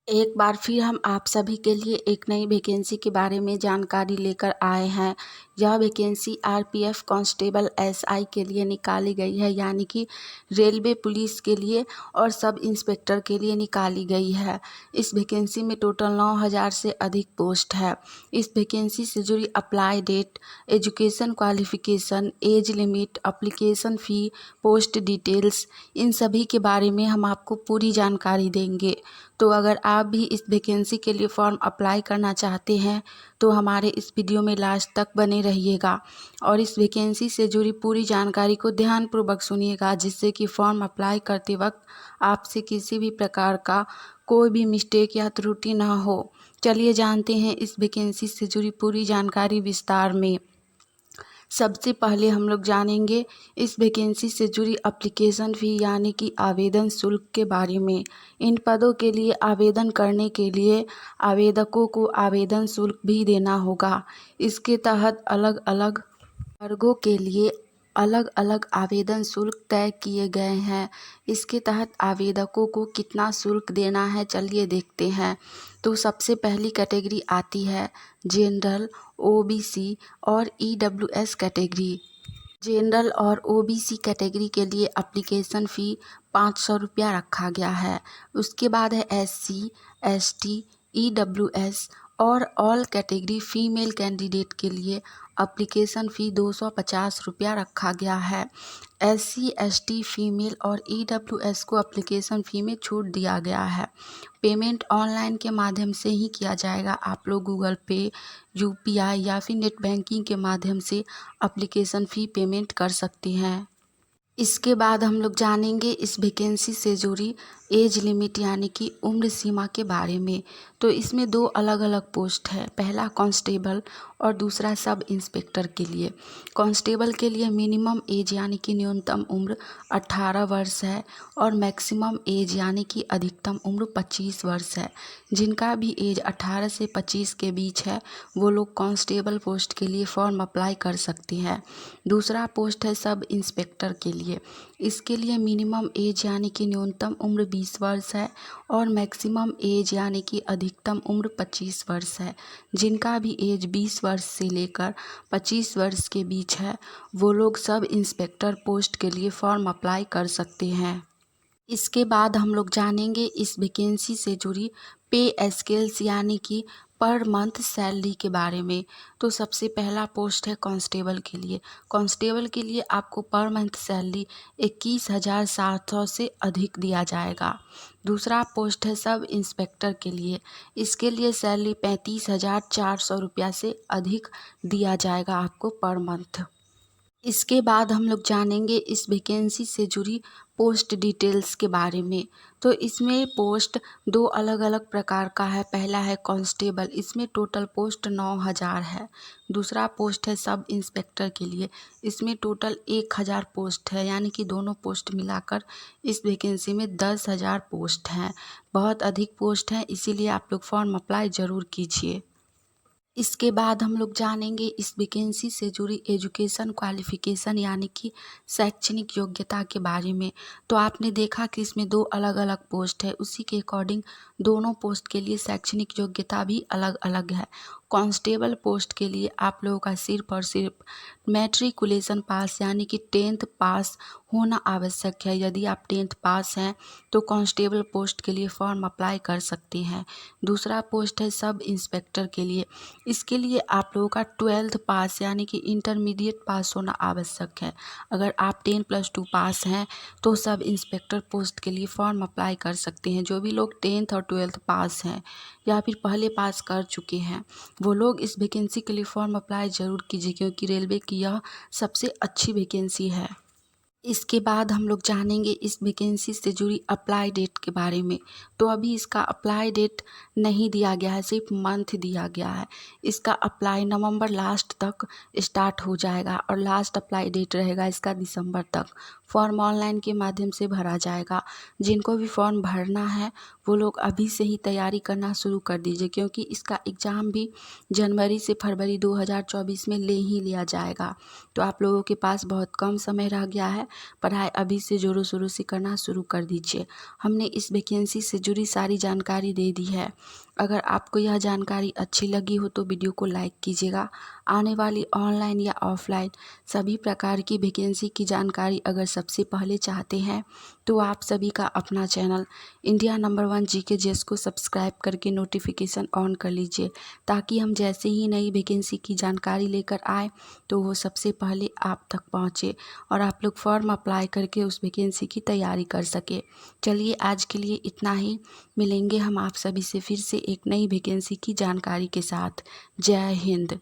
एक बार फिर हम आप सभी के लिए एक नई वैकेंसी के बारे में जानकारी लेकर आए हैं। यह वैकेंसी आरपीएफ कांस्टेबल एसआई के लिए निकाली गई है, यानी कि रेलवे पुलिस के लिए और सब इंस्पेक्टर के लिए निकाली गई है। इस वैकेंसी में टोटल 9000 से अधिक पोस्ट है। इस वैकेंसी से जुड़ी apply date, education qualification, age limit, application fee, post details, इन सभी के बारे में हम आपको पूरी जानकारी देंगे। तो अगर आप भी इस वैकेंसी के लिए फॉर्म अप्लाई करना चाहते हैं तो हमारे इस वीडियो में लास्ट तक बने रहिएगा और इस वैकेंसी से जुड़ी पूरी जानकारी को ध्यानपूर्वक सुनिएगा, जिससे कि फॉर्म अप्लाई करते वक्त आपसे किसी भी प्रकार का कोई भी मिस्टेक या त्रुटि ना हो। चलिए जानते हैं इस वैकेंसी से जुड़ी पूरी जानकारी विस्तार में। सबसे पहले हम लोग जानेंगे इस वैकेंसी से जुड़ी एप्लीकेशन फ़ी यानी कि आवेदन शुल्क के बारे में। इन पदों के लिए आवेदन करने के लिए आवेदकों को आवेदन शुल्क भी देना होगा। इसके तहत अलग अलग वर्गों के लिए अलग अलग आवेदन शुल्क तय किए गए हैं। इसके तहत आवेदकों को कितना शुल्क देना है, चलिए देखते हैं। तो सबसे पहली कैटेगरी आती है जनरल, ओबीसी और ईडब्ल्यूएस कैटेगरी। जनरल और ओबीसी कैटेगरी के लिए एप्लीकेशन फ़ी 500 रुपया रखा गया है। उसके बाद है एससी, एसटी, ईडब्ल्यूएस और ऑल कैटेगरी फीमेल कैंडिडेट के लिए एप्लीकेशन फ़ी 250 रुपया रखा गया है। एससी, एसटी, फीमेल और ईडब्ल्यूएस को एप्लीकेशन फ़ी में छूट दिया गया है। पेमेंट ऑनलाइन के माध्यम से ही किया जाएगा। आप लोग गूगल पे, यूपीआई या फिर नेट बैंकिंग के माध्यम से एप्लीकेशन फ़ी पेमेंट कर सकते हैं। इसके बाद हम लोग जानेंगे इस वैकेंसी से जुड़ी एज लिमिट यानी कि उम्र सीमा के बारे में। तो इसमें दो अलग अलग पोस्ट है, पहला कांस्टेबल और दूसरा सब इंस्पेक्टर के लिए। कांस्टेबल के लिए मिनिमम एज यानी कि न्यूनतम उम्र 18 वर्ष है और मैक्सिमम एज यानी कि अधिकतम उम्र 25 वर्ष है। जिनका भी एज 18 से 25 के बीच है वो लोग कांस्टेबल पोस्ट के लिए फॉर्म अप्लाई कर सकते हैं। दूसरा पोस्ट है सब इंस्पेक्टर के लिए। इसके लिए मिनिमम एज यानी कि न्यूनतम उम्र 20 वर्ष है और मैक्सिमम एज यानी कि अधिकतम उम्र 25 वर्ष है। जिनका भी एज 20 वर्ष से लेकर 25 वर्ष के बीच है वो लोग सब इंस्पेक्टर पोस्ट के लिए फॉर्म अप्लाई कर सकते हैं। इसके बाद हम लोग जानेंगे इस वैकेंसी से जुड़ी पे स्केल्स यानी कि पर मंथ सैलरी के बारे में। तो सबसे पहला पोस्ट है कांस्टेबल के लिए। कांस्टेबल के लिए आपको पर मंथ सैलरी 21,700 से अधिक दिया जाएगा। दूसरा पोस्ट है सब इंस्पेक्टर के लिए। इसके लिए सैलरी 35,400 रुपया से अधिक दिया जाएगा आपको पर मंथ। इसके बाद हम लोग जानेंगे इस वैकेंसी से जुड़ी पोस्ट डिटेल्स के बारे में। तो इसमें पोस्ट दो अलग अलग प्रकार का है। पहला है कांस्टेबल, इसमें टोटल पोस्ट 9000 है। दूसरा पोस्ट है सब इंस्पेक्टर के लिए, इसमें टोटल 1000 पोस्ट है, यानी कि दोनों पोस्ट मिलाकर इस वैकेंसी में 10,000 पोस्ट हैं। बहुत अधिक पोस्ट हैं, इसीलिए आप लोग फॉर्म अप्लाई ज़रूर कीजिए। इसके बाद हम लोग जानेंगे इस वैकेंसी से जुड़ी एजुकेशन क्वालिफिकेशन यानी कि शैक्षणिक योग्यता के बारे में। तो आपने देखा कि इसमें दो अलग अलग पोस्ट है, उसी के अकॉर्डिंग दोनों पोस्ट के लिए शैक्षणिक योग्यता भी अलग अलग है। कांस्टेबल पोस्ट के लिए आप लोगों का सिर्फ और सिर्फ मैट्रिकुलेशन पास यानी कि 10th पास होना आवश्यक है। यदि आप 10th पास हैं तो कांस्टेबल पोस्ट के लिए फॉर्म अप्लाई कर सकते हैं। दूसरा पोस्ट है सब इंस्पेक्टर के लिए। इसके लिए आप लोगों का 12th पास यानी कि इंटरमीडिएट पास होना आवश्यक है। अगर आप 10+2 पास हैं तो सब इंस्पेक्टर पोस्ट के लिए फॉर्म अप्लाई कर सकते हैं। जो भी लोग 10th और 12th पास हैं या फिर पहले पास कर चुके हैं वो लोग इस वैकेंसी के लिए फॉर्म अप्लाई ज़रूर कीजिए, क्योंकि रेलवे की यह सबसे अच्छी वैकेंसी है। इसके बाद हम लोग जानेंगे इस वैकेंसी से जुड़ी अप्लाई डेट के बारे में। तो अभी इसका अप्लाई डेट नहीं दिया गया है, सिर्फ मंथ दिया गया है। इसका अप्लाई नवंबर लास्ट तक स्टार्ट हो जाएगा और लास्ट अप्लाई डेट रहेगा इसका दिसंबर तक। फॉर्म ऑनलाइन के माध्यम से भरा जाएगा। जिनको भी फॉर्म भरना है वो लोग अभी से ही तैयारी करना शुरू कर दीजिए, क्योंकि इसका एग्ज़ाम भी जनवरी से फरवरी 2024 में ले ही लिया जाएगा। तो आप लोगों के पास बहुत कम समय रह गया है, पढ़ाई अभी से ज़ोरों शोरों से करना शुरू कर दीजिए। हमने इस वैकेंसी से जुड़ी सारी जानकारी दे दी है। अगर आपको यह जानकारी अच्छी लगी हो तो वीडियो को लाइक कीजिएगा। आने वाली ऑनलाइन या ऑफलाइन सभी प्रकार की वैकेंसी की जानकारी अगर सबसे पहले चाहते हैं तो आप सभी का अपना channel India number 1 GK GS को सब्सक्राइब करके नोटिफिकेशन ऑन कर लीजिए, ताकि हम जैसे ही नई वैकेंसी की जानकारी लेकर आए तो वो सबसे पहले आप तक पहुँचे और आप लोग फॉर्म अप्लाई करके उस वैकेंसी की तैयारी कर सके। चलिए आज के लिए इतना ही। मिलेंगे हम आप सभी से फिर से एक नई वैकेंसी की जानकारी के साथ। जय हिंद।